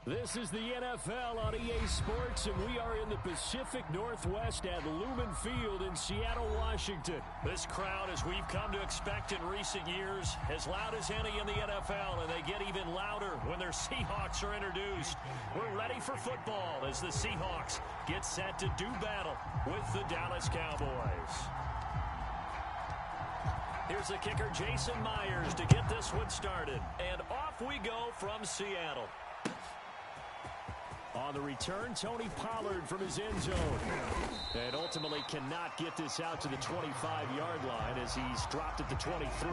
This is the NFL on EA Sports, and we are in the Pacific Northwest at Lumen Field in Seattle, Washington. This crowd, as we've come to expect in recent years, as loud as any in the NFL, and they get even louder when their Seahawks are introduced. We're ready for football as the Seahawks get set to do battle with the Dallas Cowboys. Here's the kicker, Jason Myers, to get this one started. And off we go from Seattle. On the return, Tony Pollard from his end zone. And ultimately cannot get this out to the 25-yard line as he's dropped at the 23.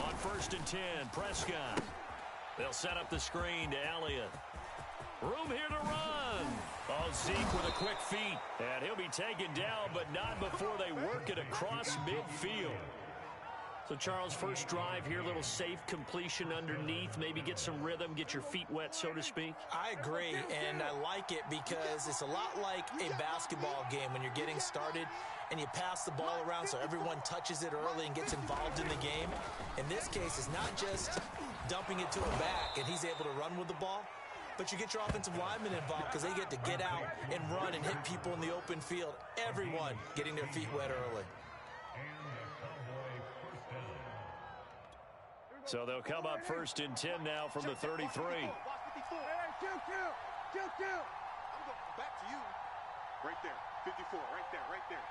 On 1st and 10, Prescott. They'll set up the screen to Elliott. Room here to run. Oh, Zeke with a quick feet. And he'll be taken down, but not before they work it across midfield. So, Charles, first drive here, a little safe completion underneath. Maybe get some rhythm, get your feet wet, so to speak. I agree, and I like it because it's a lot like a basketball game when you're getting started and you pass the ball around so everyone touches it early and gets involved in the game. In this case, it's not just dumping it to a back and he's able to run with the ball, but you get your offensive linemen involved because they get to get out and run and hit people in the open field. Everyone getting their feet wet early. So they'll come up 1st and 10 now from the 33. I'm going back to you. Right there, 54, right there,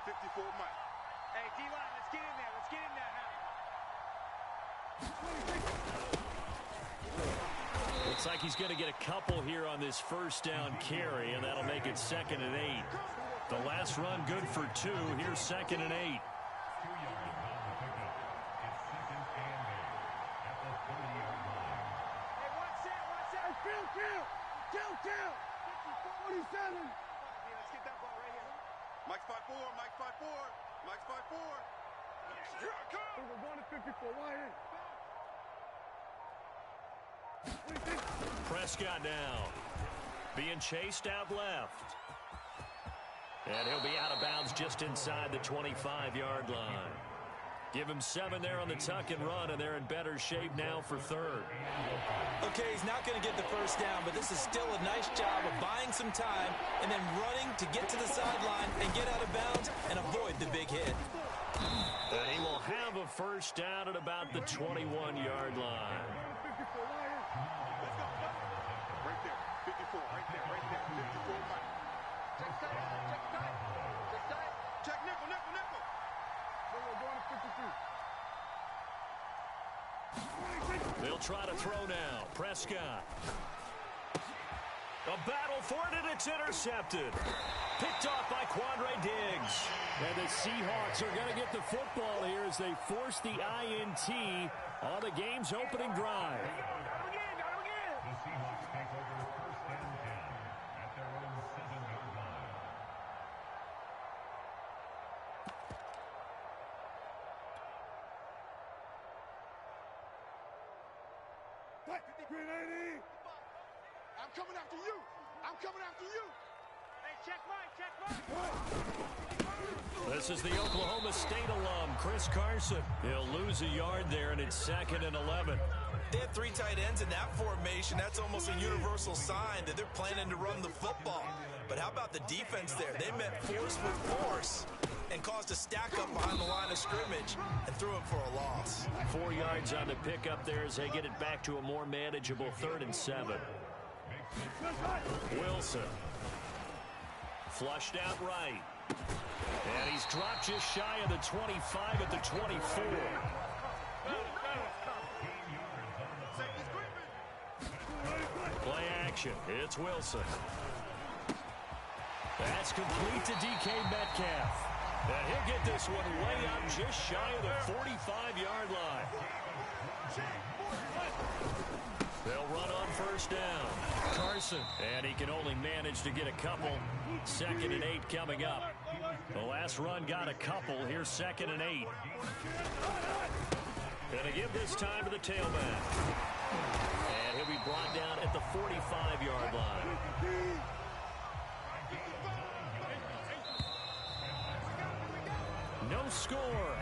54 Mike. Hey, D-line, let's get in there, now. Looks like he's going to get a couple here on this first down carry, and that'll make it 2nd and 8. The last run good for 2. Here's 2nd and 8. Kill. 47. Let's get that ball right here. Mike's 5'4", Mike's 5'4", Mike's 5'4". Here I come. We're going to 54, wide in. Prescott now being chased out left. And he'll be out of bounds just inside the 25-yard line. Give him 7 there on the tuck and run, and they're in better shape now for 3rd. Okay, he's not going to get the first down, but this is still a nice job of buying some time and then running to get to the sideline and get out of bounds and avoid the big hit. And he will have a first down at about the 21-yard line. Let's go. Right there, 54, right there, 54 Mike. Check nickel. We're going to 53. They'll try to throw now. Prescott. A battle for it, and it's intercepted. Picked off by Quandre Diggs. And the Seahawks are going to get the football here as they force the INT on the game's opening drive. Got him again. The Seahawks take over 1st and 10 at their own 7-yard line. Grenade! I'm coming after you! Hey, check Mike. This is the Oklahoma State alum, Chris Carson. He'll lose a yard there, and it's 2nd and 11. They have 3 tight ends in that formation. That's almost a universal sign that they're planning to run the football. But how about the defense there? They met force with force and caused a stack up behind the line of scrimmage and threw it for a loss. 4 yards on the pickup there as they get it back to a more manageable 3rd and 7. Wilson. Flushed out right. And he's dropped just shy of the 25 at the 24. Play action. It's Wilson. That's complete to DK Metcalf. And he'll get this one way up just shy of the 45-yard line. They'll run on 1st down. Carson. And he can only manage to get a couple. 2nd and 8 coming up. The last run got a couple. Here's 2nd and 8. Going to give this time to the tailback. And he'll be brought down at the 45-yard line. No score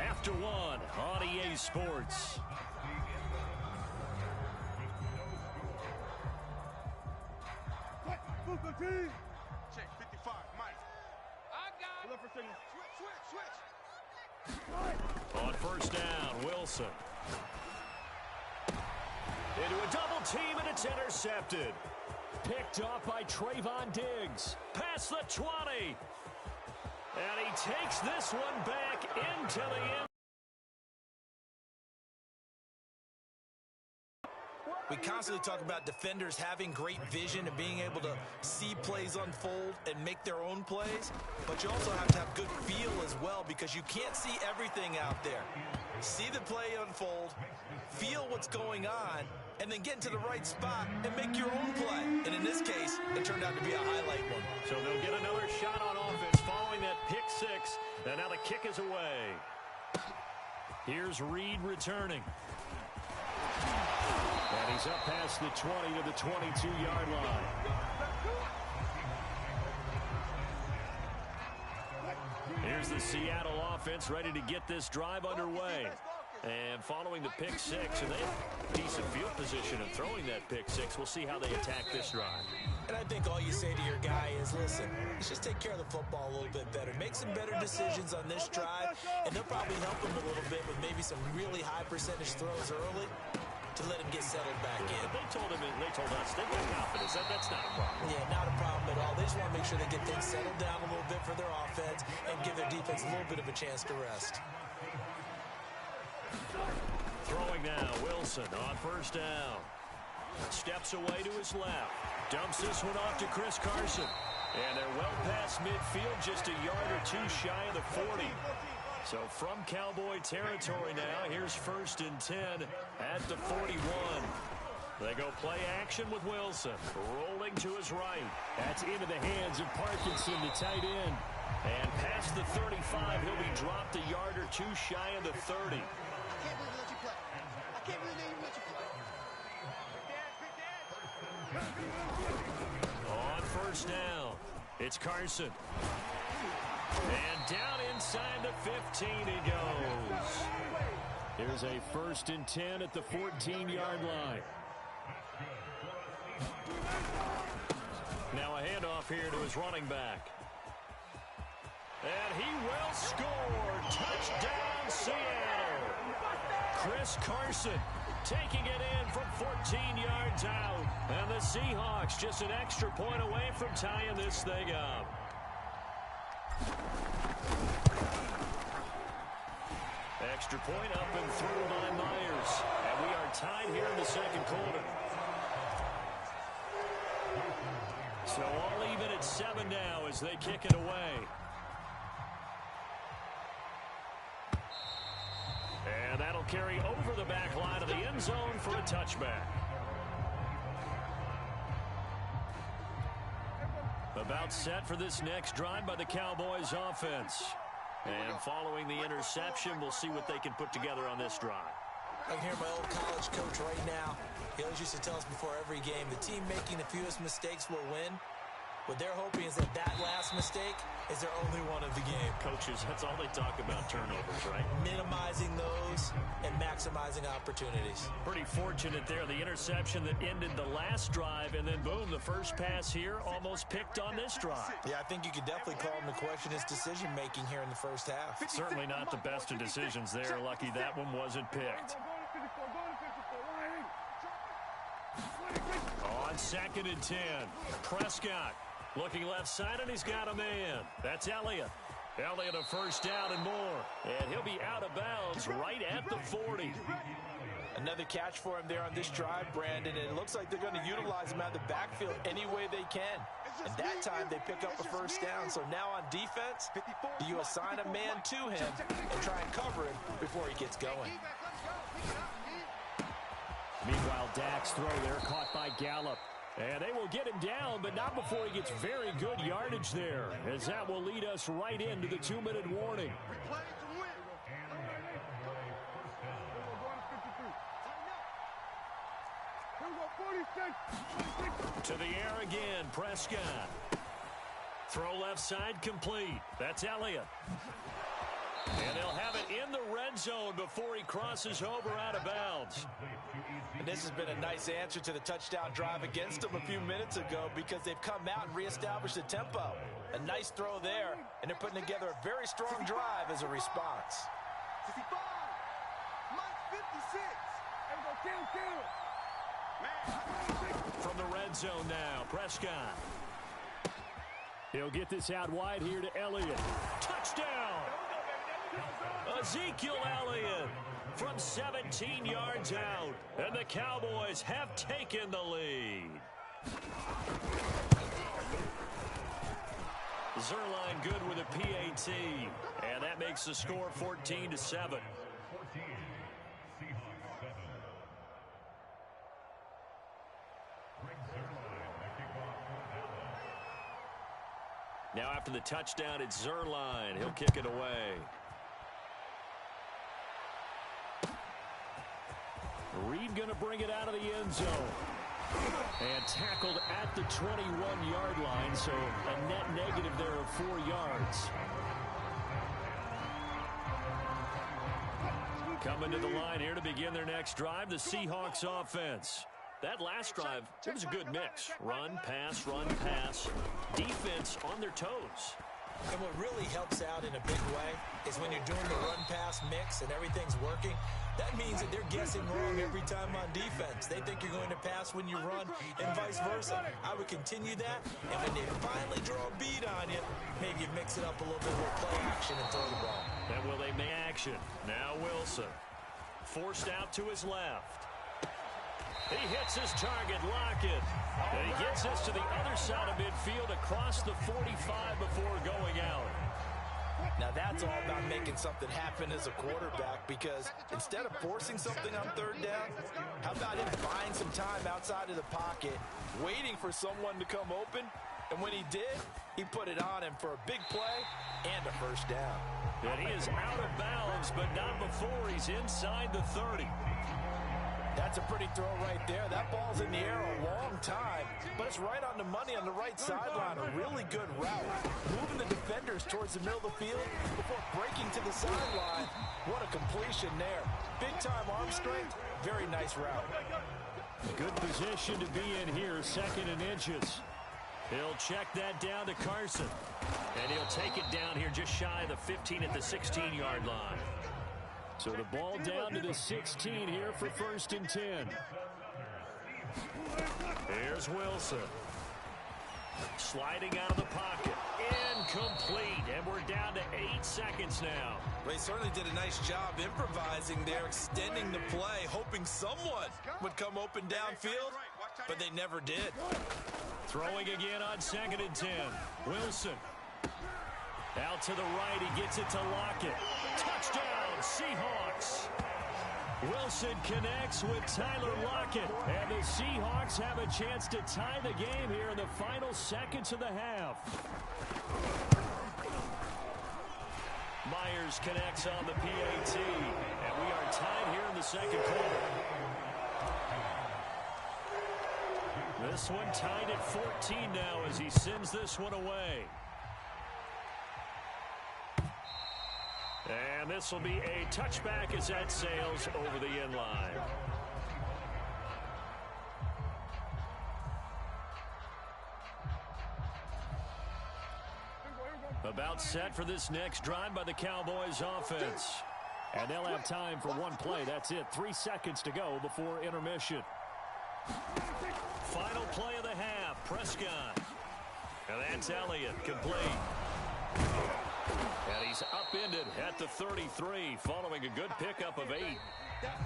after one on EA Sports. Check 55, Mike. I got it. Look for signal. Switch. On first down, Wilson. Into a double team, and it's intercepted. Picked off by Trayvon Diggs. Past the 20. And he takes this one back into the end. We constantly talk about defenders having great vision and being able to see plays unfold and make their own plays, but you also have to have good feel as well because you can't see everything out there. See the play unfold, feel what's going on, and then get into the right spot and make your own play. And in this case, it turned out to be a highlight one. So they'll get another shot on offense following that pick six, and now the kick is away. Here's Reed returning. And he's up past the 20 to the 22-yard line. Here's the Seattle offense ready to get this drive underway. And following the pick six, and they have decent field position and throwing that pick six. We'll see how they attack this drive. And I think all you say to your guy is, listen, let's just take care of the football a little bit better. Make some better decisions on this drive, and they'll probably help him a little bit with maybe some really high percentage throws early to let him get settled back in. But they told us, they got confidence. That's not a problem. Yeah, not a problem at all. They just want to make sure they get things settled down a little bit for their offense and give their defense a little bit of a chance to rest. Throwing now, Wilson on first down. Steps away to his left. Dumps this one off to Chris Carson. And they're well past midfield, just a yard or two shy of the 40. So from Cowboy territory now, here's 1st and 10 at the 41. They go play action with Wilson. Rolling to his right. That's into the hands of Parkinson, the tight end. And past the 35, he'll be dropped a yard or two shy of the 30. I can't believe they let you play. On first down, it's Carson. And down inside the 15 he goes. Here's a 1st and 10 at the 14-yard line. Now a handoff here to his running back. And he will score. Touchdown, Seattle. Chris Carson taking it in from 14 yards out. And the Seahawks just an extra point away from tying this thing up. Extra point up and through by Myers. And we are tied here in the second quarter. So all even at 7 now as they kick it away. And that'll carry over the back line of the end zone for a touchback. About set for this next drive by the Cowboys offense. And following the interception, we'll see what they can put together on this drive. I can hear my old college coach right now. He always used to tell us before every game, the team making the fewest mistakes will win. What they're hoping is that that last mistake is their only one of the game. Coaches, that's all they talk about, turnovers, right? Minimizing those and maximizing opportunities. Pretty fortunate there, the interception that ended the last drive, and then boom, the first pass here almost picked on this drive. Yeah, I think you could definitely call him to question his decision-making here in the first half. Certainly not the best of decisions there. Lucky that one wasn't picked. On 2nd and 10, Prescott looking left side, and he's got a man. That's Elliott. Elliott a first down and more. And he'll be out of bounds right at the 40. Another catch for him there on this drive, Brandon, and it looks like they're going to utilize him out of the backfield any way they can. And that time they pick up a first down. So now on defense, you assign a man to him and try and cover him before he gets going. Meanwhile, Dak's throw there caught by Gallup. And they will get him down, but not before he gets very good yardage there, as that will lead us right into the 2-minute warning. To the air again, Prescott. Throw left side complete. That's Elliott. And they'll have it in the red zone before he crosses over out of bounds. And this has been a nice answer to the touchdown drive against them a few minutes ago because they've come out and reestablished the tempo. A nice throw there, and they're putting together a very strong drive as a response. 55. Mike 56. And go kill. From the red zone now, Prescott. He'll get this out wide here to Elliott. Touchdown! Ezekiel Elliott from 17 yards out. And the Cowboys have taken the lead. Zerline good with a PAT. And that makes the score 14-7. Now after the touchdown, it's Zerline. He'll kick it away. Reed going to bring it out of the end zone. And tackled at the 21-yard line, so a net negative there of 4 yards. Coming to the line here to begin their next drive, the Seahawks offense. That last drive, it was a good mix. Run, pass, defense on their toes. And what really helps out in a big way is when you're doing the run-pass mix and everything's working, that means that they're guessing wrong every time on defense. They think you're going to pass when you run and vice versa. I would continue that, and when they finally draw a beat on you, maybe you mix it up a little bit with play action and throw the ball. And will they make action? Now Wilson. Forced out to his left. He hits his target, Lockett. And he gets us to the other side of midfield across the 45 before going out. Now that's all about making something happen as a quarterback, because instead of forcing something on third down, how about him buying some time outside of the pocket, waiting for someone to come open, and when he did, he put it on him for a big play and a first down. And he is out of bounds, but not before he's inside the 30. That's a pretty throw right there. That ball's in the air a long time, but it's right on the money on the right sideline. A really good route. Moving the defenders towards the middle of the field before breaking to the sideline. What a completion there. Big-time arm strength. Very nice route. Good position to be in here, 2nd and inches. He'll check that down to Carson. And he'll take it down here just shy of the 15 at the 16-yard line. So the ball down to the 16 here for 1st and 10. Here's Wilson. Sliding out of the pocket. Incomplete. And we're down to 8 seconds now. Well, he certainly did a nice job improvising there, extending the play, hoping someone would come open downfield, but they never did. Throwing again on 2nd and 10. Wilson. Out to the right. He gets it to Lockett. Touchdown, Seahawks. Wilson connects with Tyler Lockett. And the Seahawks have a chance to tie the game here in the final seconds of the half. Myers connects on the PAT. And we are tied here in the 2nd quarter. This one tied at 14 now as he sends this one away. And this will be a touchback as that sails over the end line. About set for this next drive by the Cowboys offense. And they'll have time for one play. That's it. 3 seconds to go before intermission. Final play of the half. Prescott. And that's Elliott. Complete. And he's upended at the 33 following a good pickup of 8.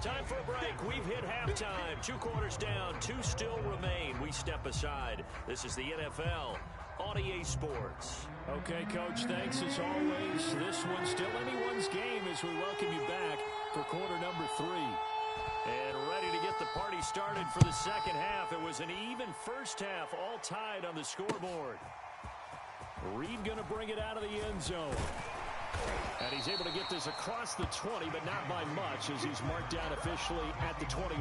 Time for a break. We've hit halftime. 2 quarters down. 2 still remain. We step aside. This is the NFL on EA Sports. Okay, Coach, thanks as always. This one's still anyone's game as we welcome you back for quarter number 3. And ready to get the party started for the second half. It was an even first half, all tied on the scoreboard. Reed going to bring it out of the end zone. And he's able to get this across the 20, but not by much as he's marked down officially at the 21.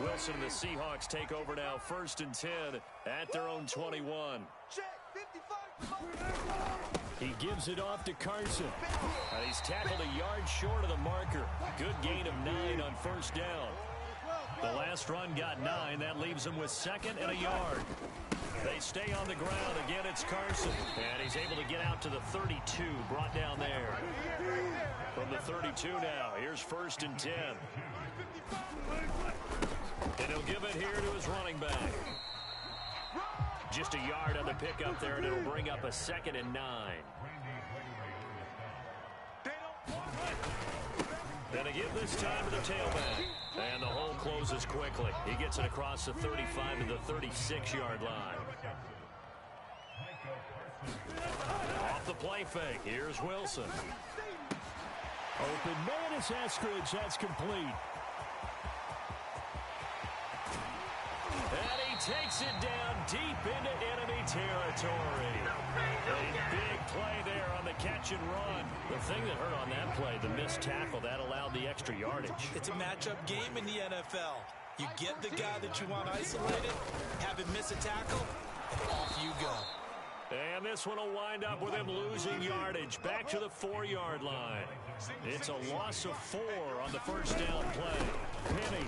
Wilson and the Seahawks take over now, 1st and 10 at their own 21. He gives it off to Carson. And he's tackled a yard short of the marker. Good gain of 9 on 1st down. The last run got 9. That leaves him with 2nd and a yard. They stay on the ground. Again, it's Carson. And he's able to get out to the 32, brought down there. From the 32 now, here's 1st and 10. And he'll give it here to his running back. Just a yard on the pickup there, and it'll bring up a 2nd and 9. Then again this time to the tailback. And the hole closes quickly. He gets it across the 35 to the 36-yard line. Off the play fake. Here's Wilson. Open man is Eskridge. That's complete. And he takes it down deep into enemy territory. A big play there on the catch and run. The thing that hurt on that play, the missed tackle, that allowed the extra yardage. It's a matchup game in the NFL. You get the guy that you want isolated, have him miss a tackle, and off you go. And this one will wind up with him losing yardage back to the 4-yard line. It's a loss of 4 on the 1st down play. Penny.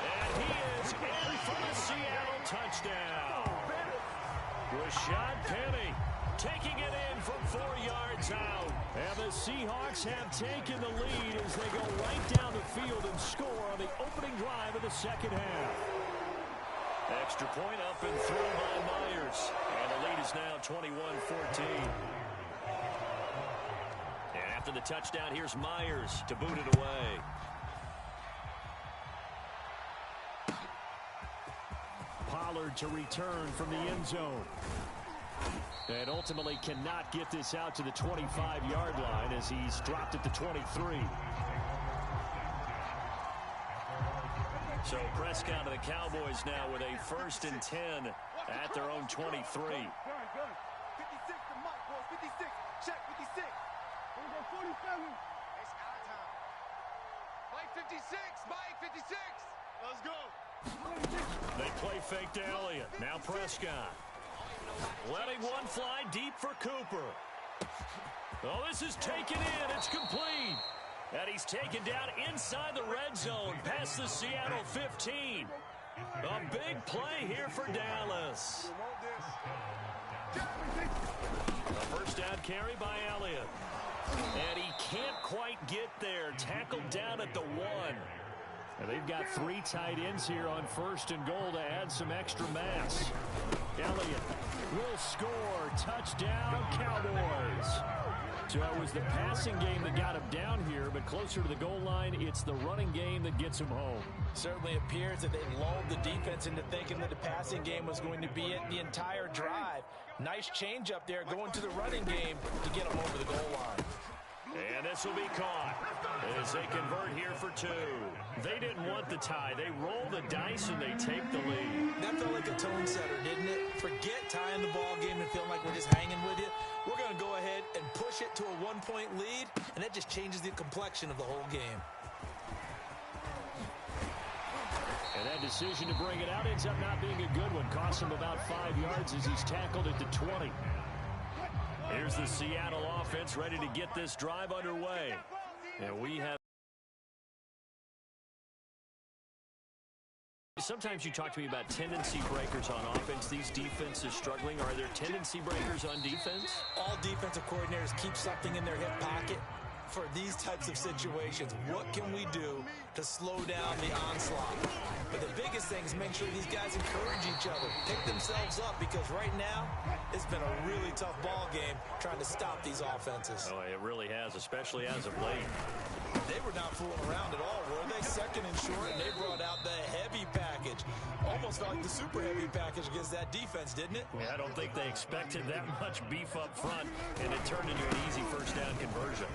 And he is in for the Seattle touchdown. Rashad Penny taking it in from 4 yards out. And the Seahawks have taken the lead as they go right down the field and score on the opening drive of the 2nd half. Extra point up and through by Myers. And the lead is now 21-14. And after the touchdown, here's Myers to boot it away. Pollard to return from the end zone. And ultimately cannot get this out to the 25-yard line as he's dropped it to 23. So Prescott and the Cowboys now with a 1st and 10 at their own 23. Good. 56 to Mike, boys. 56. Check 56. We're going to go 47. It's our time. Mike 56. Mike 56. Let's go. They play fake to Elliott. Now Prescott. Letting one fly deep for Cooper. Oh, this is taken in. It's complete. And he's taken down inside the red zone past the Seattle 15. A big play here for Dallas. A 1st down carry by Elliott. And he can't quite get there. Tackled down at the 1. And they've got 3 tight ends here on 1st and goal to add some extra mass. Elliott will score. Touchdown, Cowboys. So it was the passing game that got him down here, but closer to the goal line, it's the running game that gets him home. Certainly appears that they lulled the defense into thinking that the passing game was going to be it the entire drive. Nice change up there going to the running game to get them over the goal line. And this will be caught as they convert here for 2. They didn't want the tie. They roll the dice and they take the lead. That felt like a tone setter, didn't it? Forget tying the ball game and feeling like we're just hanging with you. We're going to go ahead and push it to a 1-point lead, and that just changes the complexion of the whole game. And that decision to bring it out ends up not being a good one. Costs him about 5 yards as he's tackled at the 20. Here's the Seattle offense ready to get this drive underway. And we have... Sometimes you talk to me about tendency breakers on offense. These defenses struggling. Are there tendency breakers on defense? All defensive coordinators keep something in their hip pocket for these types of situations. What can we do to slow down the onslaught? But the biggest thing is make sure these guys encourage each other, pick themselves up, because right now it's been a really tough ball game trying to stop these offenses. Oh, it really has, especially as of late. They were not fooling around at all, were they? 2nd and short, and they brought out the heavy package. Almost felt like the super heavy package against that defense, didn't it? Yeah, I don't think they expected that much beef up front, and it turned into an easy 1st down conversion.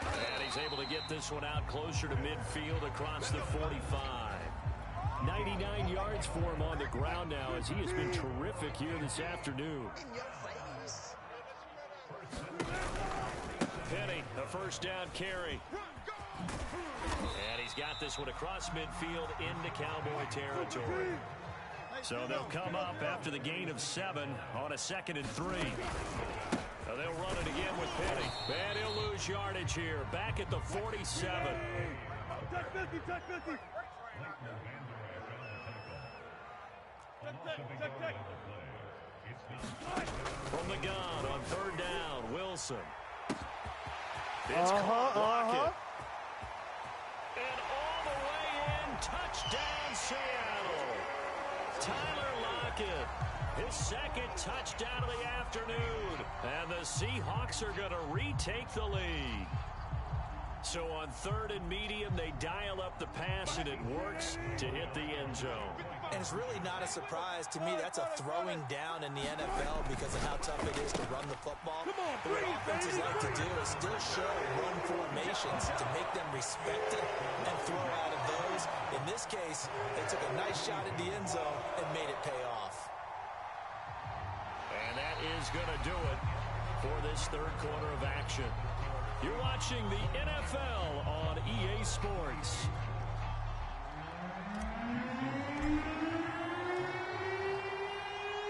And he's able to get this one out closer to midfield across the 45. 99 yards for him on the ground now as he has been terrific here this afternoon. Penny, a 1st down carry. And he's got this one across midfield into Cowboy territory. So they'll come up after the gain of 7 on a 2nd and 3. Now they'll run it again with Penny. And he'll lose yardage here. Back at the 47. Touch 50, touch 50. From the gun on 3rd down, Wilson. It's caught, Lockett. And all the way in, touchdown Seattle. Tyler Lockett, his 2nd touchdown of the afternoon. And the Seahawks are going to retake the lead. So on 3rd and medium, they dial up the pass, and it works to hit the end zone. And it's really not a surprise to me. That's a throwing down in the NFL because of how tough it is to run the football. But what offenses like to do is still show run formations to make them respect it and throw out of those. In this case, they took a nice shot at the end zone and made it pay off. And that is going to do it for this 3rd quarter of action. You're watching the NFL on EA Sports.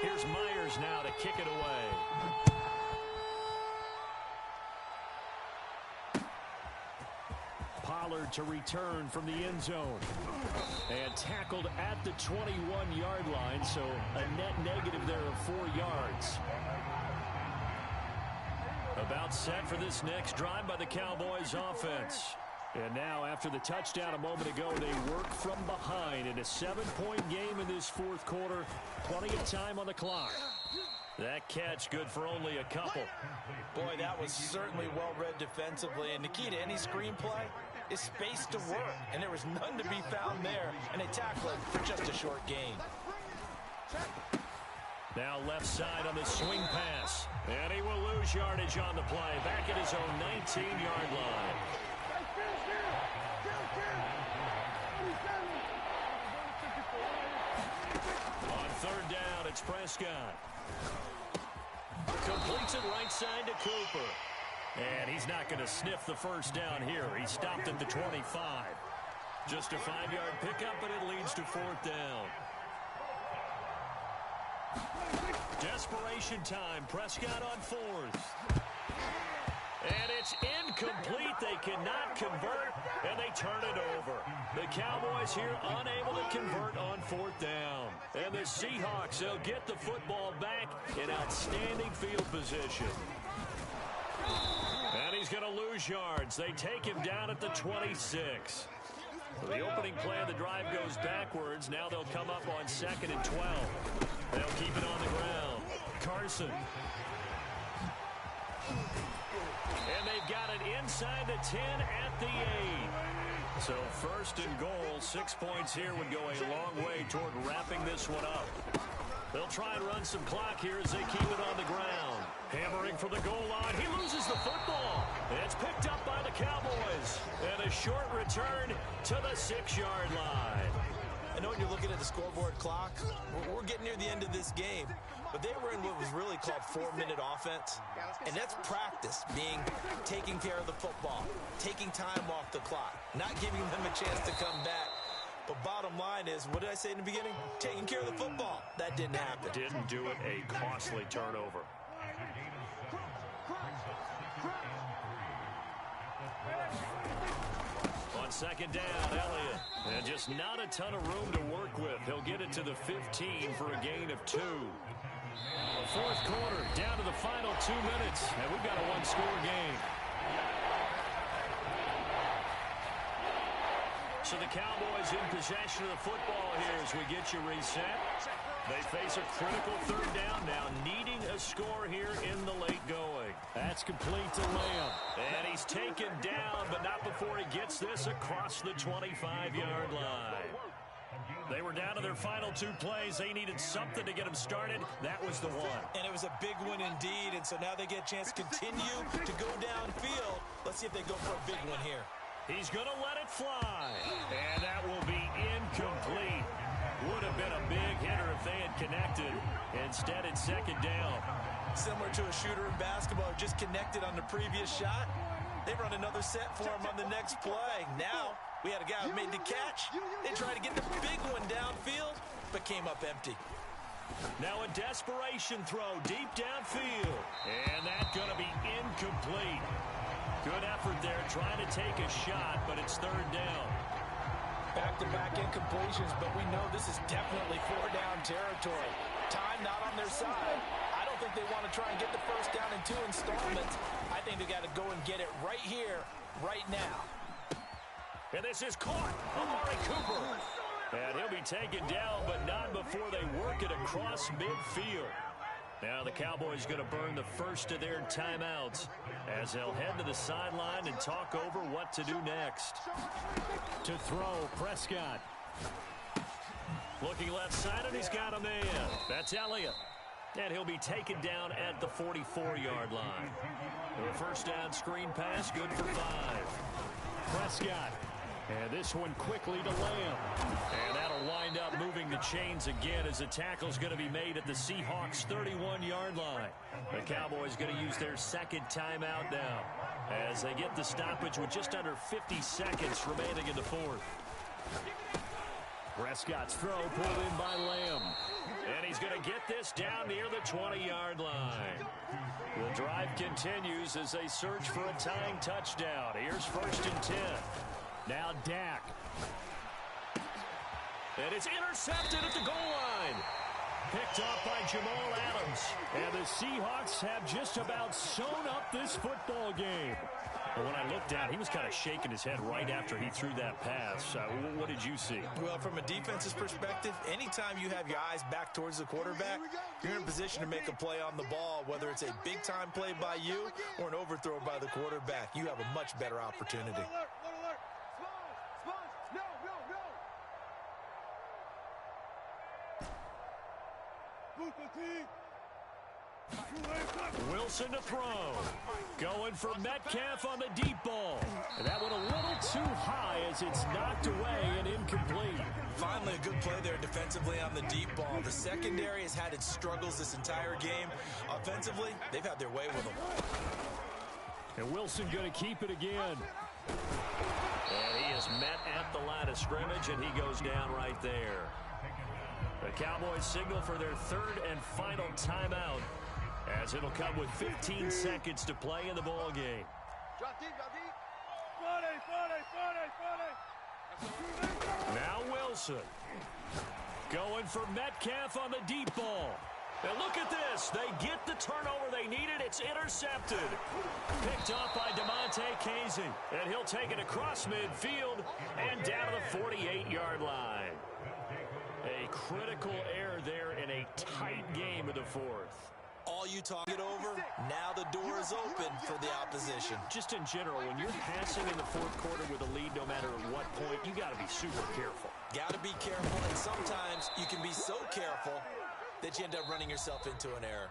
Here's Myers now to kick it away. Pollard to return from the end zone. And tackled at the 21-yard line, so a net negative there of 4 yards. About set for this next drive by the Cowboys offense. And now, after the touchdown a moment ago, they work from behind in a 7-point game in this 4th quarter. Plenty of time on the clock. That catch good for only a couple. Boy, that was certainly well-read defensively. And the key to any screenplay is space to work. And there was none to be found there. And they tackled it for just a short gain. Now left side on the swing pass. And he will lose yardage on the play. Back at his own 19-yard line. On 3rd down, it's Prescott. Completes it right side to Cooper. And he's not going to sniff the first down here. He stopped at the 25. Just a 5-yard pickup, but it leads to 4th down. Desperation time. Prescott on 4th. And it's incomplete. They cannot convert, and they turn it over. The Cowboys here unable to convert on 4th down. And the Seahawks, they'll get the football back in outstanding field position. And he's going to lose yards. They take him down at the 26. The opening play of the drive goes backwards. Now they'll come up on 2nd and 12. They'll keep it on the ground. Carson. And they've got it inside the 10 at the 8. So 1st and goal, 6 points here would go a long way toward wrapping this one up. They'll try and run some clock here as they keep it on the ground. Hammering from the goal line. He loses the football. It's picked up by the Cowboys. And a short return to the 6-yard line. I know when you're looking at the scoreboard clock, we're getting near the end of this game. But they were in what was really called 4-minute offense. And that's practice, taking care of the football, taking time off the clock, not giving them a chance to come back. But bottom line is, what did I say in the beginning? Taking care of the football. That didn't happen. Didn't do it. A costly turnover. On 2nd down, Elliott. And just not a ton of room to work with. He'll get it to the 15 for a gain of 2. The 4th quarter, down to the final 2 minutes. And we've got a 1-score game. So the Cowboys in possession of the football here as we get you reset. They face a critical 3rd down now, needing a score here in the late going. That's complete to Lamb. And he's taken down, but not before he gets this across the 25-yard line. They were down to their final 2 plays. They needed something to get them started. That was the one. And it was a big one indeed, and so now they get a chance to continue to go downfield. Let's see if they go for a big one here. He's going to let it fly. And that will be incomplete. Would have been a big hitter if they had connected. Instead, it's 2nd down. Similar to a shooter in basketball, just connected on the previous shot. They run another set for him on the next play. Now, we had a guy who made the catch. They tried to get the big one downfield, but came up empty. Now a desperation throw deep downfield. And that's going to be incomplete. Good effort there trying to take a shot, but it's third down. Back-to-back incompletions, but we know this is definitely four-down territory. Time not on their side. I don't think they want to try and get the first down in 2 installments. I think they got to go and get it right here, right now. And this is caught. Amari Cooper. And he'll be taken down, but not before they work it across midfield. Now the Cowboys going to burn the first of their timeouts as they'll head to the sideline and talk over what to do next. To throw, Prescott. Looking left side, and he's got a man. That's Elliott. And he'll be taken down at the 44-yard line. The first down screen pass, good for 5. Prescott. And this one quickly to Lamb. And that'll wind up moving the chains again as the tackle's going to be made at the Seahawks' 31-yard line. The Cowboys going to use their second timeout now as they get the stoppage with just under 50 seconds remaining in the fourth. Prescott's throw pulled in by Lamb. And he's going to get this down near the 20-yard line. The drive continues as they search for a tying touchdown. Here's 1st and 10. Now Dak. And it's intercepted at the goal line. Picked off by Jamal Adams. And the Seahawks have just about sewn up this football game. But when I looked down, he was kind of shaking his head right after he threw that pass. What did you see? Well, from a defense's perspective, anytime you have your eyes back towards the quarterback, you're in a position to make a play on the ball, whether it's a big-time play by you or an overthrow by the quarterback. You have a much better opportunity. Wilson to throw. Going for Metcalf on the deep ball. And that one a little too high as it's knocked away and incomplete. Finally, a good play there defensively on the deep ball. The secondary has had its struggles this entire game. Offensively, they've had their way with them. And Wilson going to keep it again. And he is met at the line of scrimmage, and he goes down right there. The Cowboys signal for their third and final timeout, as it'll come with 15 seconds to play in the ball game. Now Wilson going for Metcalf on the deep ball. And look at this. They get the turnover they needed. It's intercepted. Picked off by DeMonte Casey. And he'll take it across midfield and down to the 48-yard line. A critical error there in a tight game of the fourth. All you talk it over, now the door is open for the opposition. Just in general, when you're passing in the fourth quarter with a lead, no matter at what point, you got to be super careful. Got to be careful, and sometimes you can be so careful that you end up running yourself into an error.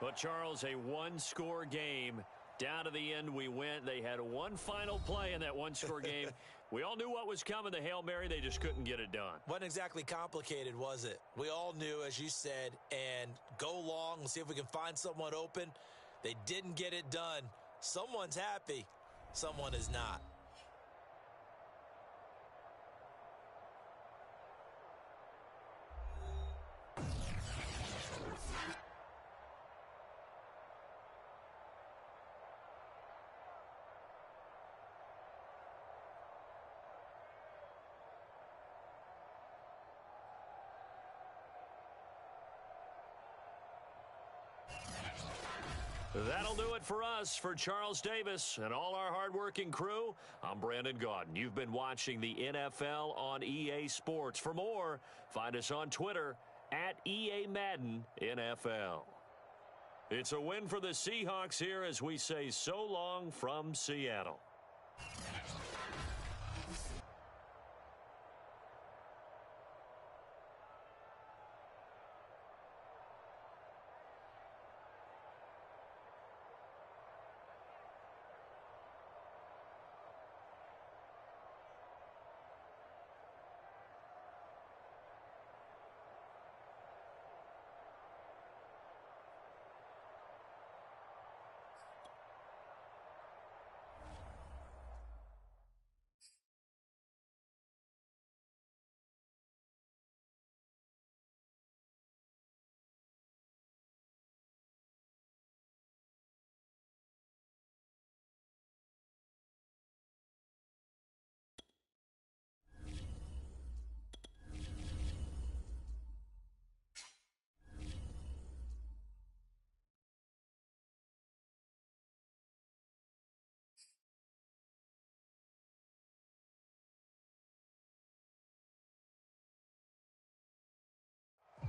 But, Charles, a one-score game. Down to the end we went. They had one final play in that one-score game. We all knew what was coming, the Hail Mary. They just couldn't get it done. Wasn't exactly complicated, was it? We all knew, as you said, and go long. We'll see if we can find someone open. They didn't get it done. Someone's happy. Someone is not. That'll do it for us. For Charles Davis and all our hardworking crew, I'm Brandon Gaudin. You've been watching the NFL on EA Sports. For more, find us on Twitter at EA Madden NFL. It's a win for the Seahawks here as we say so long from Seattle.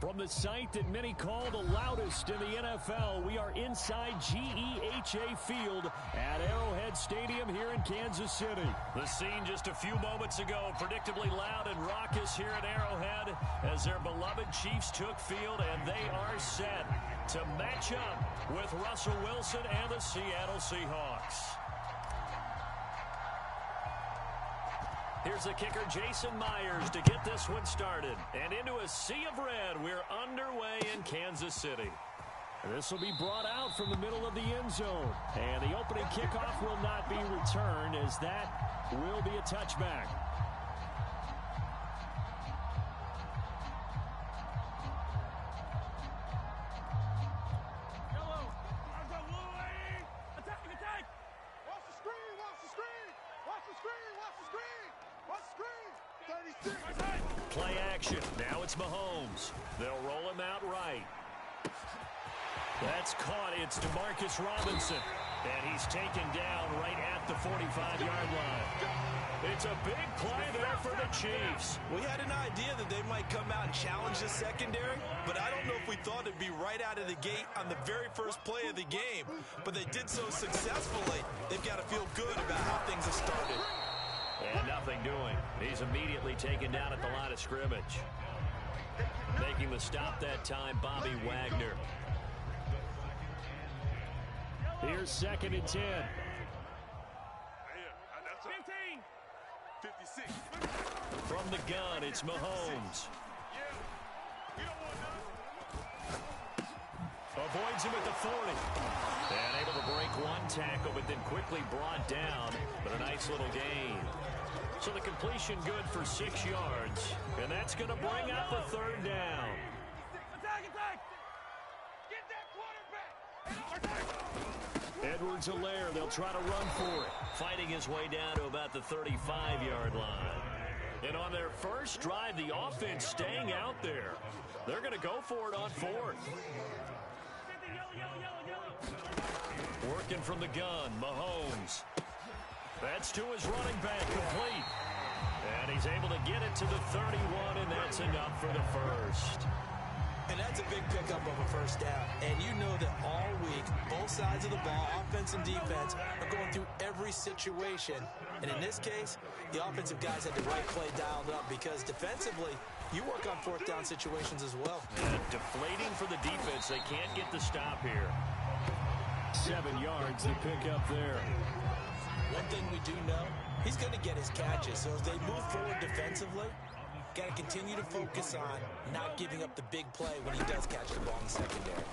From the site that many call the loudest in the NFL, we are inside GEHA Field at Arrowhead Stadium here in Kansas City. The scene just a few moments ago, predictably loud and raucous here at Arrowhead as their beloved Chiefs took field, and they are set to match up with Russell Wilson and the Seattle Seahawks. Here's the kicker, Jason Myers, to get this one started. And into a sea of red, we're underway in Kansas City. This will be brought out from the middle of the end zone. And the opening kickoff will not be returned, as that will be a touchback. Play action. Now it's Mahomes. They'll roll him out right. That's caught. It's DeMarcus Robinson. And he's taken down right at the 45-yard line. It's a big play there for the Chiefs. We had an idea that they might come out and challenge the secondary, but I don't know if we thought it'd be right out of the gate on the very first play of the game. But they did so successfully, they've got to feel good about how things have started. And nothing doing. He's immediately taken down at the line of scrimmage. Making the stop that time, Bobby Wagner. Here's 2nd and 10. 15. 56. From the gun, it's Mahomes. Avoids him at the 40. And able to break one tackle, but then quickly brought down. But a nice little gain. So the completion good for 6 yards. And that's going to bring up a 3rd down. Attack! Get that quarterback! Edwards-Helaire, they'll try to run for it. Fighting his way down to about the 35-yard line. And on their first drive, the offense staying out there. They're going to go for it on 4th. Working from the gun, Mahomes. That's to his running back, complete. And he's able to get it to the 31, and that's enough for the first. And that's a big pickup of a first down. And you know that all week, both sides of the ball, offense and defense, are going through every situation. And in this case, the offensive guys had the right play dialed up because defensively, you work on 4th down situations as well. And deflating for the defense. They can't get the stop here. 7 yards to pick up there. One thing we do know, he's going to get his catches. So as they move forward defensively, got to continue to focus on not giving up the big play when he does catch the ball in the secondary.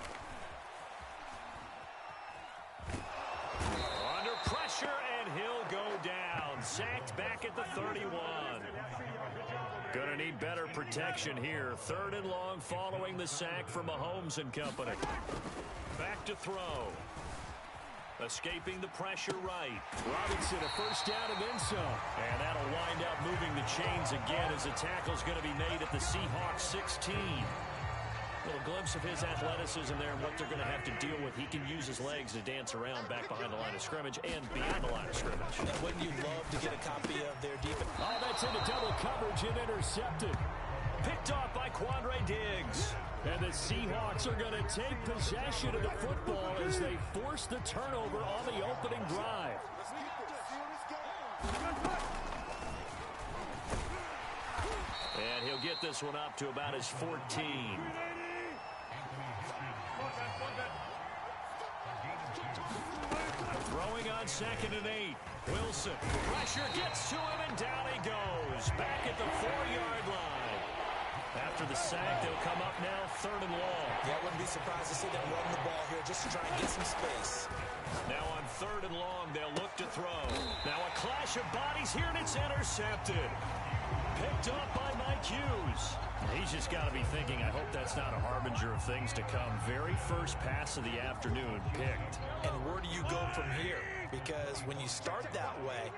Under pressure, and he'll go down. Sacked back at the 31. Gonna need better protection here. 3rd and long following the sack from Mahomes and company. Back to throw. Escaping the pressure right. Robinson, a first down and then some. And that'll wind up moving the chains again as the tackle's going to be made at the Seahawks 16. Little glimpse of his athleticism there and what they're going to have to deal with. He can use his legs to dance around back behind the line of scrimmage and beyond the line of scrimmage. And wouldn't you love to get a copy of their defense? Oh, that's into double coverage and intercepted. Picked off by Quandre Diggs. And the Seahawks are going to take possession of the football as they force the turnover on the opening drive. And he'll get this one up to about his 14. Throwing on 2nd and 8. Wilson. Pressure gets to him, and down he goes. Back at the 4-yard line. After the sack, they'll come up now 3rd and long. Yeah, I wouldn't be surprised to see them run the ball here just to try and get some space. Now on 3rd and long, they'll look to throw. Now a clash of bodies here, and it's intercepted. Picked up by Mike Hughes. He's just got to be thinking, I hope that's not a harbinger of things to come. Very first pass of the afternoon picked. And where do you go from here? Because when you start that way,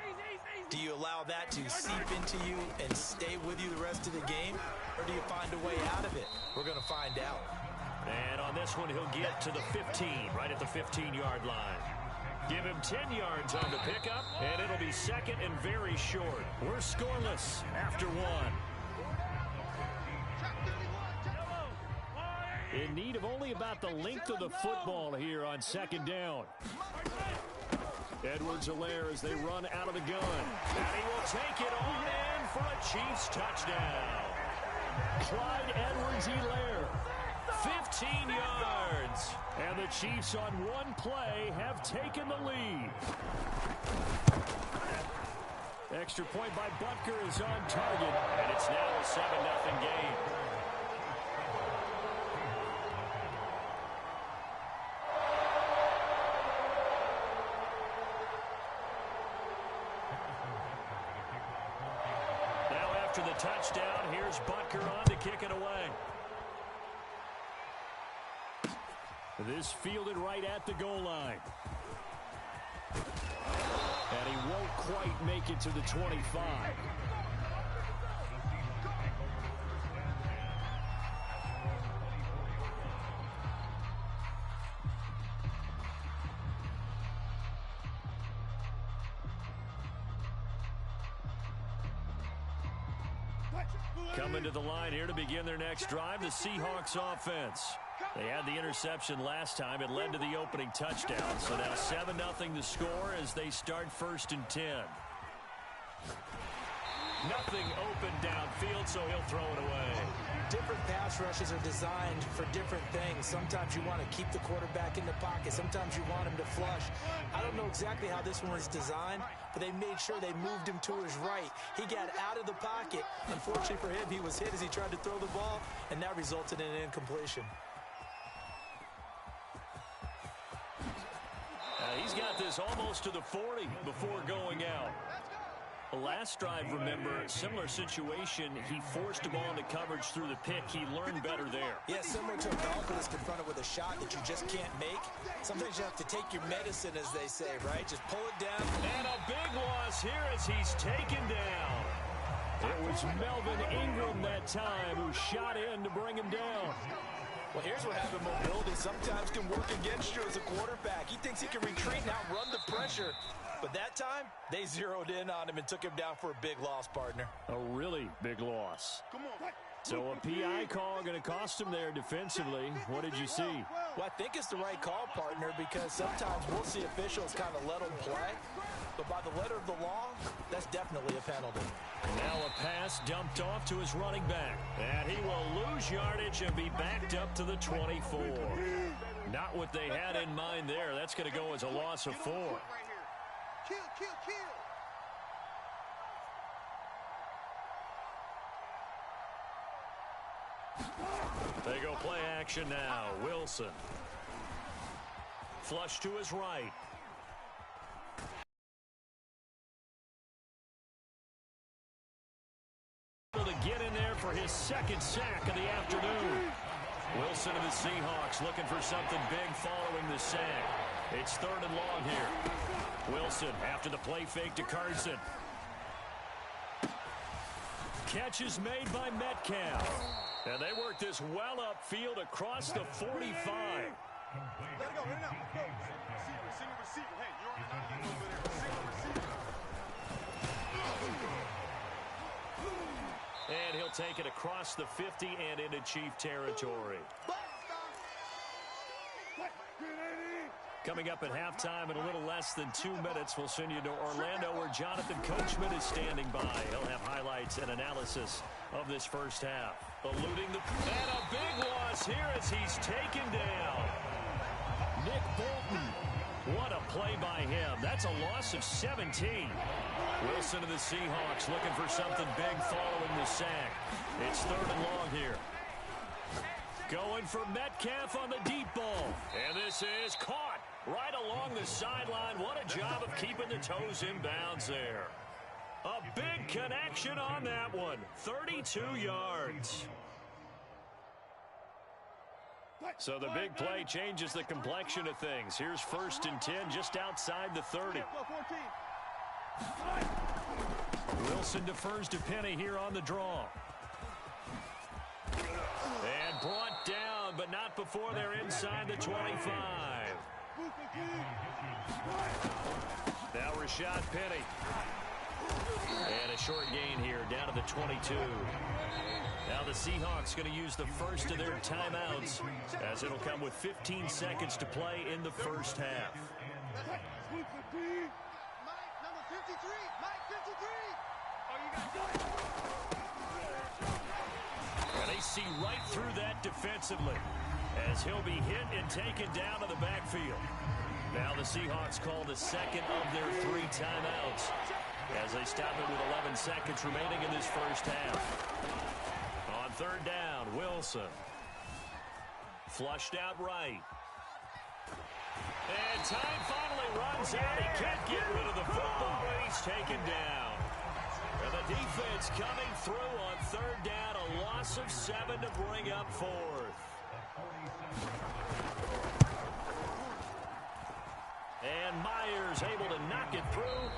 do you allow that to seep into you and stay with you the rest of the game? Or do you find a way out of it? We're going to find out. And on this one, he'll get to the 15, right at the 15-yard line. Give him 10 yards on the pickup, and it'll be 2nd and very short. We're scoreless after 1. In need of only about the length of the football here on second down. Edwards-Helaire as they run out of the gun. And he will take it on in for a Chiefs touchdown. Clyde Edwards-Helaire, 15 yards. And the Chiefs on one play have taken the lead. Extra point by Butker is on target, and it's now a 7-0 game. Now after the touchdown, here's Butker on to kick it away. This fielded right at the goal line. And he won't quite make it to the 25. Coming to the line here to begin their next drive, the Seahawks offense. They had the interception last time. It led to the opening touchdown. So now 7-0 the score as they start 1st and 10. Nothing open downfield, so he'll throw it away. Different pass rushes are designed for different things. Sometimes you want to keep the quarterback in the pocket. Sometimes you want him to flush. I don't know exactly how this one was designed, but they made sure they moved him to his right. He got out of the pocket. Unfortunately for him, he was hit as he tried to throw the ball, and that resulted in an incompletion. He's got this almost to the 40 before going out. The last drive, remember, similar situation. He forced the ball into coverage through the pick. He learned better there. Yeah, similar to a golfer that's confronted with a shot that you just can't make. Sometimes you have to take your medicine, as they say, right? Just pull it down. And a big loss here as he's taken down. It was Melvin Ingram that time who shot in to bring him down. Well, here's what happened. Mobility sometimes can work against you as a quarterback. He thinks he can retreat and outrun the pressure. But that time, they zeroed in on him and took him down for a big loss, partner. A really big loss. Come on. So a PI call going to cost him there defensively. What did you see? Well, I think it's the right call, partner, because sometimes we'll see officials kind of let them play. But by the letter of the law, that's definitely a penalty. Now a pass dumped off to his running back. And he will lose yardage and be backed up to the 24. Not what they had in mind there. That's going to go as a loss of 4. Kill, kill, kill. They go play action now. Wilson. Flush to his right. Able to get in there for his second sack of the afternoon. Wilson of the Seahawks looking for something big following the sack. It's 3rd and long here. Wilson after the play fake to Carson. Catch is made by Metcalf. And they work this well upfield across the 45. Let it go, let it out. Go. Receiver. Hey, you're on the line over there. Receiver. And he'll take it across the 50 and into Chief territory. Coming up at halftime in a little less than 2 minutes, we'll send you to Orlando where Jonathan Coachman is standing by. He'll have highlights and analysis of this first half. Eluding the... And a big loss here as he's taken down. Nick Bolton. What a play by him. That's a loss of 17. Wilson of the Seahawks looking for something big following the sack. It's 3rd and long here. Going for Metcalf on the deep ball. And this is caught right along the sideline. What a job of keeping the toes in bounds there. A big connection on that one. 32 yards. So the big play changes the complexion of things. Here's 1st and 10 just outside the 30. Wilson defers to Penny here on the draw. And brought down, but not before they're inside the 25. Now Rashad Penny. And a short gain here down to the 22. Now the Seahawks going to use the first of their timeouts, as it'll come with 15 seconds to play in the first half. Mike, number 53. Mike, 53. Oh, you got it. And they see right through that defensively, as he'll be hit and taken down to the backfield. Now the Seahawks call the second of their 3 timeouts, as they stop it with 11 seconds remaining in this first half. On third down, Wilson. Flushed out right. And time finally runs out. He can't get rid of the football. He's taken down. And the defense coming through on third down. A loss of 7 to bring up fourth. And Myers able to knock it through.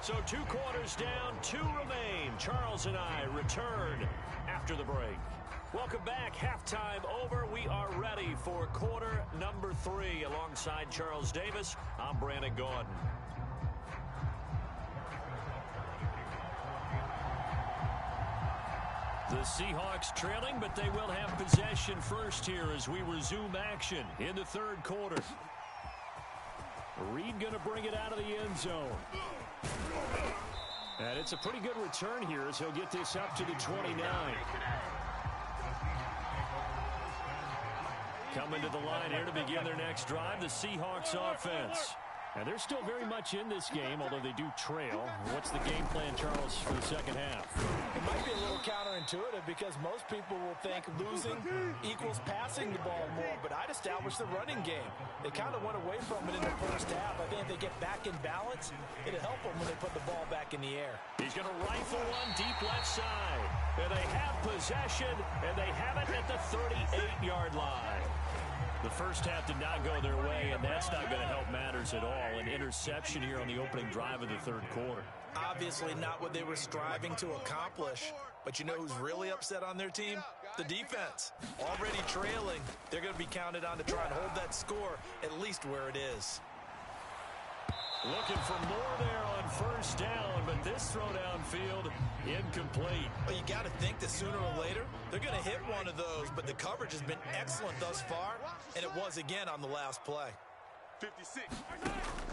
So 2 quarters down, 2 remain. Charles and I return after the break. Welcome back. Halftime over. We are ready for quarter number 3. Alongside Charles Davis, I'm Brandon Gaudin. The Seahawks trailing, but they will have possession first here as we resume action in the third quarter. Reed going to bring it out of the end zone. And it's a pretty good return here as he'll get this up to the 29. Coming to the line here to begin their next drive, the Seahawks offense. And they're still very much in this game, although they do trail. What's the game plan, Charles, for the second half? It might be a little counterintuitive because most people will think losing equals passing the ball more, but I'd establish the running game. They kind of went away from it in the first half. I think if they get back in balance, it'll help them when they put the ball back in the air. He's going to rifle one deep left side. And they have possession, and they have it at the 38-yard line. The first half did not go their way, and that's not going to help matters at all. An interception here on the opening drive of the third quarter. Obviously not what they were striving to accomplish. But you know who's really upset on their team? The defense. Already trailing. They're going to be counted on to try and hold that score at least where it is. Looking for more there on first down, but this throw downfield incomplete. Well, you got to think that sooner or later they're going to hit one of those, but the coverage has been excellent thus far, and it was again on the last play. 56.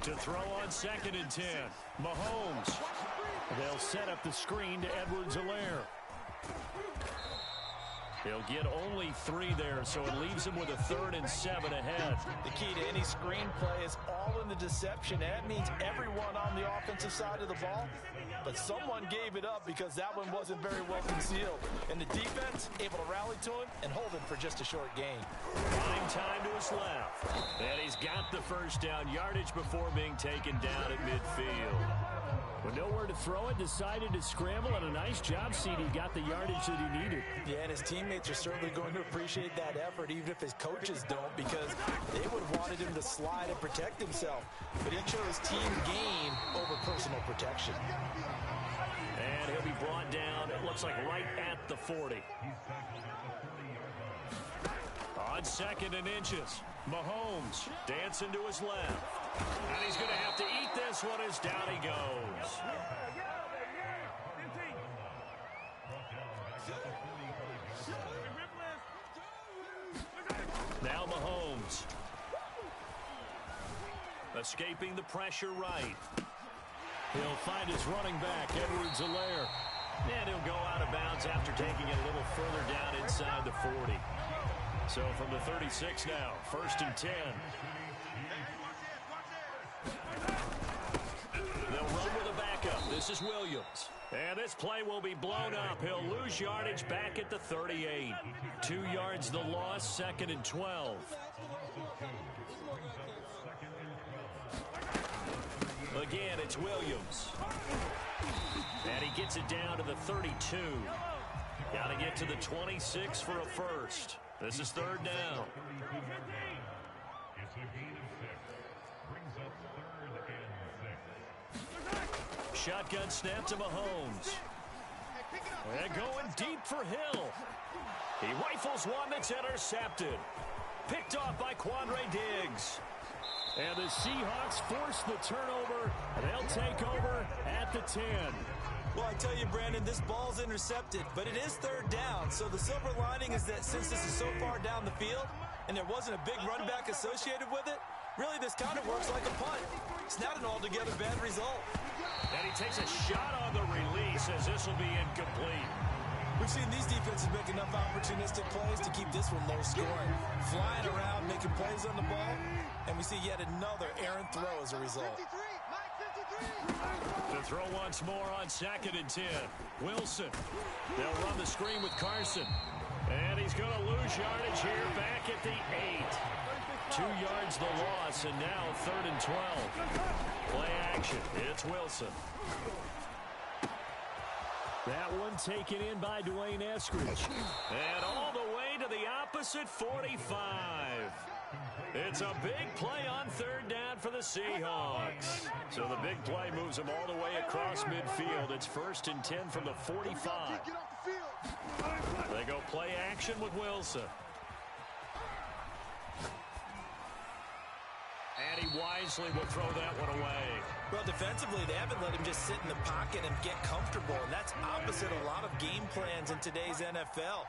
To throw on 2nd and 10. Mahomes. They'll set up the screen to Edwards-Helaire. He'll get only 3 there, so it leaves him with a 3rd and 7 ahead. The key to any screenplay is all in the deception. That means everyone on the offensive side of the ball, but someone gave it up because that one wasn't very well concealed. And the defense able to rally to him and hold him for just a short gain. Buying time to his left. And he's got the first down yardage before being taken down at midfield. With nowhere to throw it, decided to scramble, and a nice job, CD got the yardage that he needed. Yeah, and his teammates are certainly going to appreciate that effort, even if his coaches don't, because they would have wanted him to slide and protect himself. But he chose team gain over personal protection. And he'll be brought down, it looks like right at the 40. On 2nd and inches, Mahomes dancing to his left. And he's going to have to eat this one as down he goes. Now Mahomes. Escaping the pressure right. He'll find his running back, Edwards-Helaire. And he'll go out of bounds after taking it a little further down inside the 40. So from the 36 now, 1st and 10. They'll run with a backup. This is Williams. And this play will be blown up. He'll lose yardage back at the 38. 2 yards the loss, 2nd and 12. Again, it's Williams. And he gets it down to the 32. Got to get to the 26 for a first. This is 3rd down. It's a gain of 6. Brings up 3rd and 6. Shotgun snap to Mahomes. And going deep for Hill. He rifles one that's intercepted. Picked off by Quandre Diggs. And the Seahawks force the turnover. And they'll take over at the 10. Well, I tell you, Brandon, this ball's intercepted, but it is third down. So the silver lining is that since this is so far down the field and there wasn't a big run back associated with it, really this kind of works like a punt. It's not an altogether bad result. And he takes a shot on the release as this will be incomplete. We've seen these defenses make enough opportunistic plays to keep this one low scoring. Flying around, making plays on the ball, and we see yet another errant throw as a result. To throw once more on 2nd and 10. Wilson. They'll run the screen with Carson. And he's going to lose yardage here back at the 8. 2 yards the loss, and now 3rd and 12. Play action. It's Wilson. That one taken in by Dwayne Eskridge. And all the way to the opposite 45. It's a big play on 3rd down for the Seahawks. So the big play moves them all the way across midfield. It's 1st and 10 from the 45. They go play action with Wilson. And he wisely will throw that one away. Well, defensively, they haven't let him just sit in the pocket and get comfortable, and that's opposite a lot of game plans in today's NFL.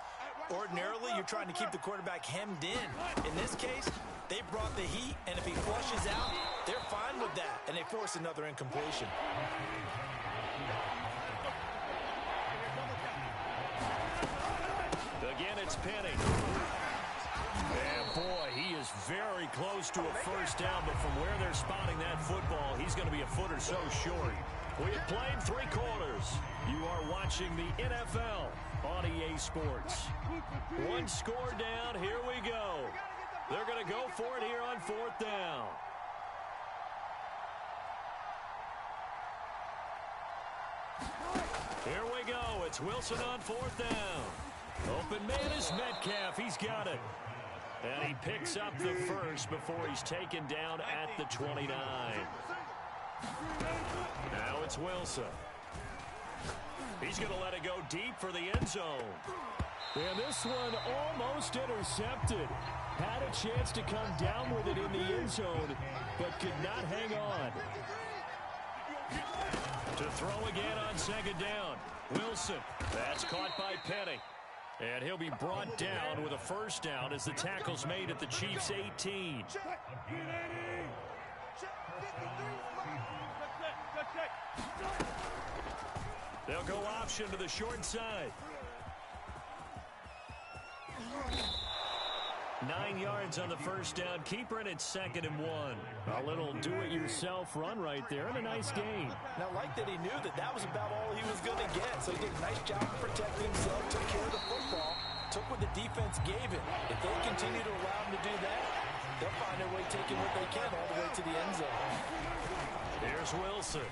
Ordinarily, you're trying to keep the quarterback hemmed in. In this case, they brought the heat, and if he flushes out, they're fine with that, and they force another incompletion. Again, it's Penny. And boy, he is very close to a first down, but from where they're spotting that football, he's going to be a foot or so short. We have played 3 quarters. You are watching the NFL on EA Sports. 1 score down. Here we go. They're going to go for it here on 4th down. Here we go. It's Wilson on 4th down. Open man is Metcalf. He's got it. And he picks up the first before he's taken down at the 29. Now it's Wilson. He's going to let it go deep for the end zone. And this one almost intercepted. Had a chance to come down with it in the end zone, but could not hang on. To throw again on 2nd down. Wilson. That's caught by Penny. And he'll be brought down with a first down as the tackle's made at the Chiefs' 18. They'll go option to the short side. 9 yards on the first down. Keeper, and it's 2nd and 1. A little do-it-yourself run right there, and a nice gain. Now, like that, he knew that that was about all he was going to get, so he did a nice job of protecting himself, took care of the football, took what the defense gave him. If they continue to allow him to do that, they'll find their way taking what they can all the way to the end zone. Here's Wilson.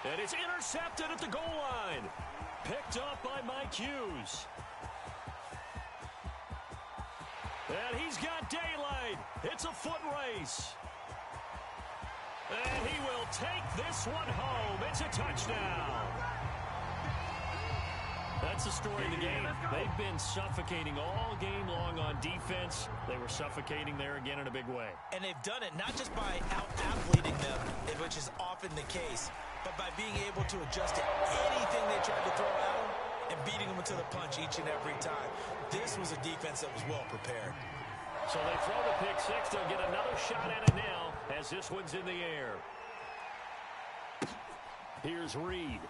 And it's intercepted at the goal line. Picked up by Mike Hughes. And he's got daylight. It's a foot race. And he will take this one home. It's a touchdown. That's the story of the game. They've been suffocating all game long on defense. They were suffocating there again in a big way. And they've done it not just by out-athleting them, which is often the case, but by being able to adjust to anything they tried to throw at them and beating them to the punch each and every time. This was a defense that was well prepared. So they throw the pick six. They'll get another shot at it now as this one's in the air. Here's Reed.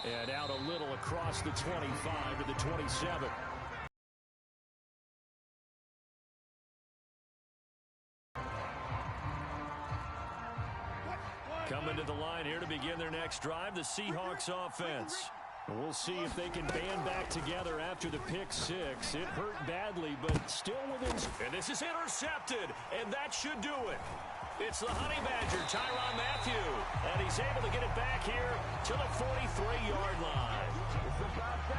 And out a little across the 25 to the 27. Coming to the line here to begin their next drive, the Seahawks offense. We'll see if they can band back together after the pick six. It hurt badly, but still within. And this is intercepted, and that should do it. It's the Honey Badger, Tyrann Mathieu, and he's able to get it back here to the 43-yard line.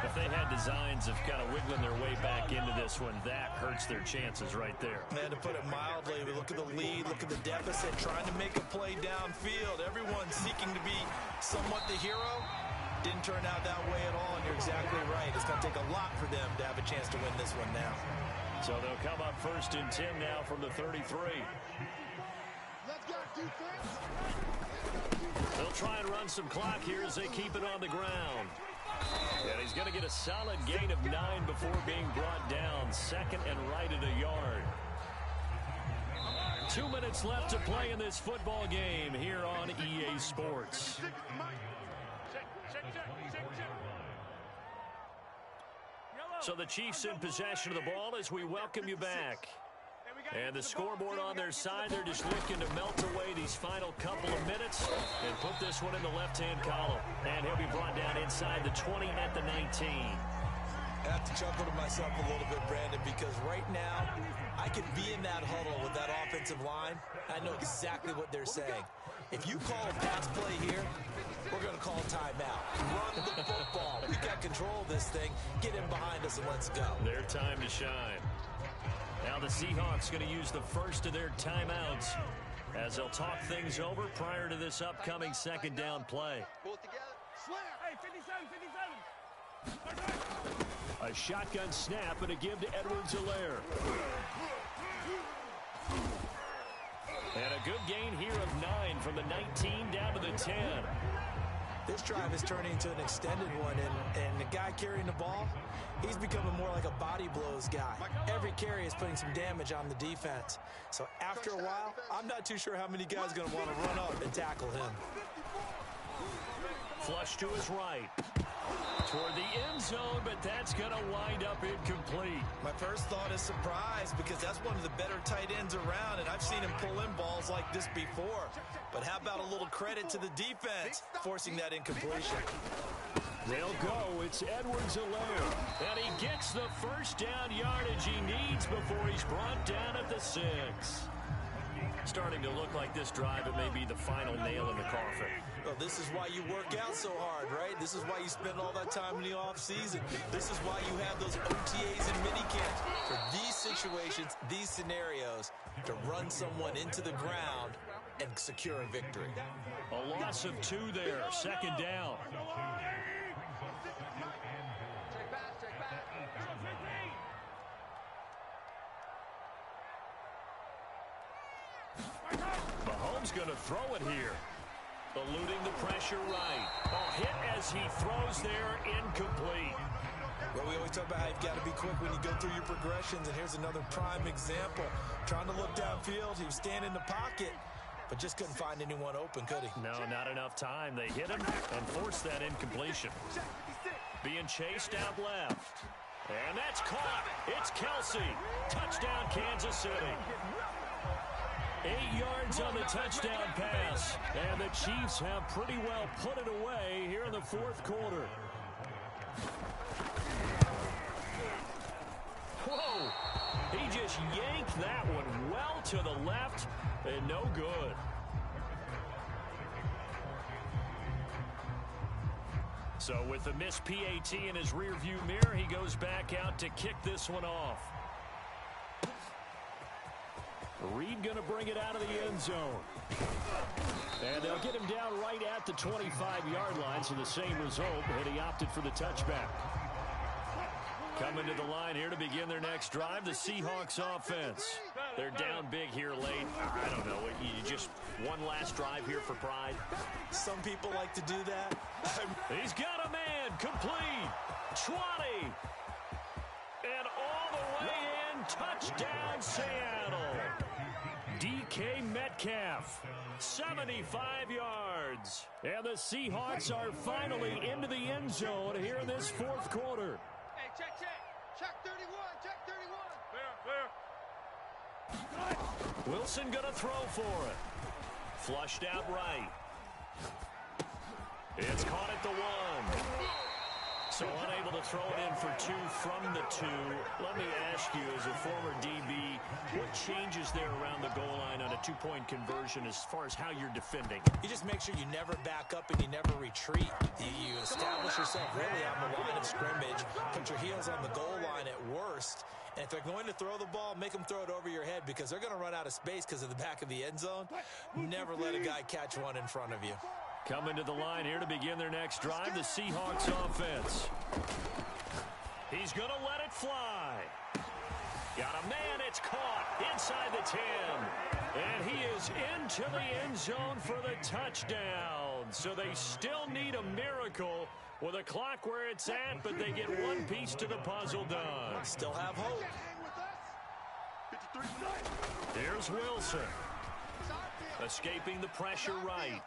If they had designs of kind of wiggling their way back into this one, that hurts their chances right there. Man, to put it mildly, we look at the lead, look at the deficit, trying to make a play downfield. Everyone seeking to be somewhat the hero. Didn't turn out that way at all, and you're exactly right. It's going to take a lot for them to have a chance to win this one now. So they'll come up 1st and 10 now from the 33. Let's go, They'll try and run some clock here as they keep it on the ground. And he's going to get a solid gain of 9 before being brought down. Second and right at a yard. 2 minutes left to play in this football game here on EA Sports. So the Chiefs in possession of the ball as we welcome you back. And the scoreboard on their side, they're just looking to melt away these final couple of minutes and put this one in the left-hand column. And he'll be brought down inside the 20 at the 19. I have to chuckle to myself a little bit, Brandon, because right now I could be in that huddle with that offensive line. I know exactly what they're saying. If you call a pass play here, we're going to call timeout. Run the football. We got control of this thing. Get in behind us and let's go. Their time to shine. Now the Seahawks going to use the first of their timeouts as they'll talk things over prior to this upcoming second down play. Hey, 57, 57. A shotgun snap and a give to Edwards-Helaire. And a good gain here of 9 from the 19 down to the 10. This drive is turning into an extended one, and the guy carrying the ball, he's becoming more like a body blows guy. Every carry is putting some damage on the defense. So after a while, I'm not too sure how many guys are going to want to run up and tackle him. Flush to his right. Toward the end zone, but that's going to wind up incomplete. My first thought is surprise because that's one of the better tight ends around, and I've seen him pull in balls like this before. But how about a little credit to the defense forcing that incompletion? They'll go. It's Edwards-Helaire. And he gets the first down yardage he needs before he's brought down at the 6. Starting to look like this drive, it may be the final nail in the coffin. Well, this is why you work out so hard, right? This is why you spend all that time in the offseason. This is why you have those OTAs and minicamps. For these situations, these scenarios, to run someone into the ground and secure a victory. A loss of 2 there. Second down. Mahomes going to throw it here. Eluding the pressure right. A hit as he throws there, incomplete. Well, we always talk about how you've got to be quick when you go through your progressions, and here's another prime example. Trying to look downfield, he was standing in the pocket, but just couldn't find anyone open, could he? No, not enough time. They hit him and forced that incompletion. Being chased out left. And that's caught. It's Kelsey. Touchdown, Kansas City. 8 yards on the touchdown pass. And the Chiefs have pretty well put it away here in the fourth quarter. Whoa! He just yanked that one well to the left and no good. So with the missed PAT in his rearview mirror, he goes back out to kick this one off. Reed going to bring it out of the end zone. And they'll get him down right at the 25-yard line, so the same result, and he opted for the touchback. Coming to the line here to begin their next drive, the Seahawks offense. They're down big here late. I don't know, you just one last drive here for pride. Some people like to do that. He's got a man, complete, 20. And all the way in, touchdown Seattle. DK Metcalf, 75 yards. And the Seahawks are finally into the end zone here in this fourth quarter. Hey, check. Check 31. Check 31. Clear. Wilson going to throw for it. Flushed out right. It's caught at the 1. So unable to throw it in for 2 from the 2. Let me ask you, as a former DB, what changes there around the goal line on a 2-point conversion as far as how you're defending? You just make sure you never back up and you never retreat. You establish yourself really on the line of scrimmage, put your heels on the goal line at worst, and if they're going to throw the ball, make them throw it over your head because they're going to run out of space because of the back of the end zone. Never let a guy catch one in front of you. Coming to the line here to begin their next drive, the Seahawks offense. He's going to let it fly. Got a man, it's caught inside the 10. And he is into the end zone for the touchdown. So they still need a miracle with a clock where it's at, but they get one piece to the puzzle done. Still have hope. Here's Wilson. Escaping the pressure right.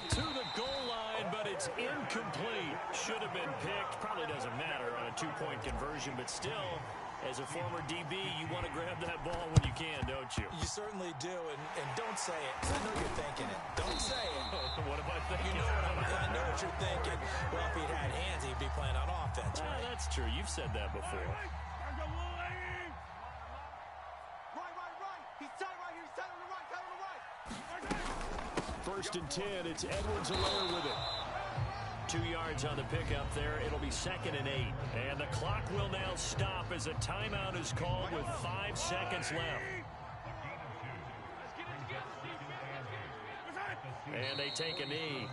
To the goal line, but it's incomplete. Should have been picked. Probably doesn't matter on a two-point conversion, but still, as a former DB, you want to grab that ball when you can, don't you? You certainly do, and don't say it, 'cause I know you're thinking it. Don't say it. What am I thinking? You know I know what you're thinking. Well, if he'd had hands, he'd be playing on offense, right? That's true. You've said that before. Right. He's tight right here. He's tight on the right. Tight on the right. First and 10. It's Edwards-Helaire with it. 2 yards on the pickup there. It'll be 2nd and 8. And the clock will now stop as a timeout is called with 5 seconds left. And they take a knee.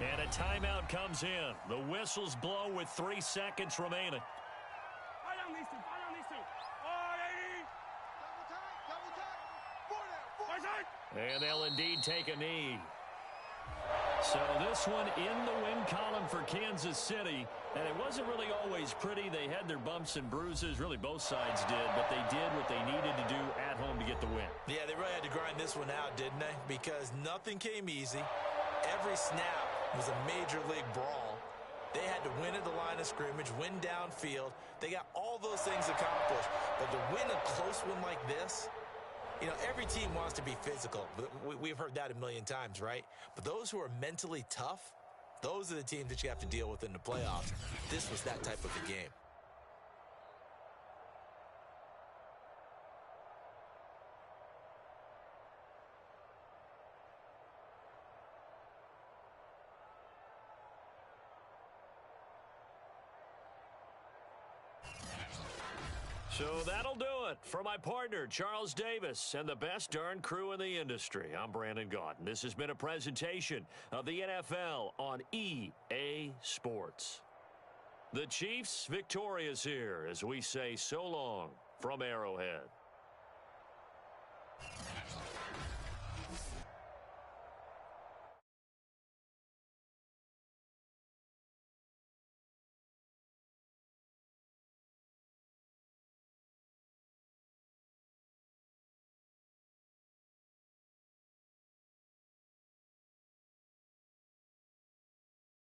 And a timeout comes in. The whistles blow with 3 seconds remaining. And they'll indeed take a knee. So this one in the win column for Kansas City. And it wasn't really always pretty. They had their bumps and bruises. Really, both sides did. But they did what they needed to do at home to get the win. Yeah, they really had to grind this one out, didn't they? Because nothing came easy. Every snap was a major league brawl. They had to win at the line of scrimmage, win downfield. They got all those things accomplished. But to win a close one like this, you know, every team wants to be physical. We've heard that a million times, right? But those who are mentally tough, those are the teams that you have to deal with in the playoffs. This was that type of a game. So that'll do it for my partner, Charles Davis, and the best darn crew in the industry. I'm Brandon Gaudin. This has been a presentation of the NFL on EA Sports. The Chiefs victorious here as we say so long from Arrowhead.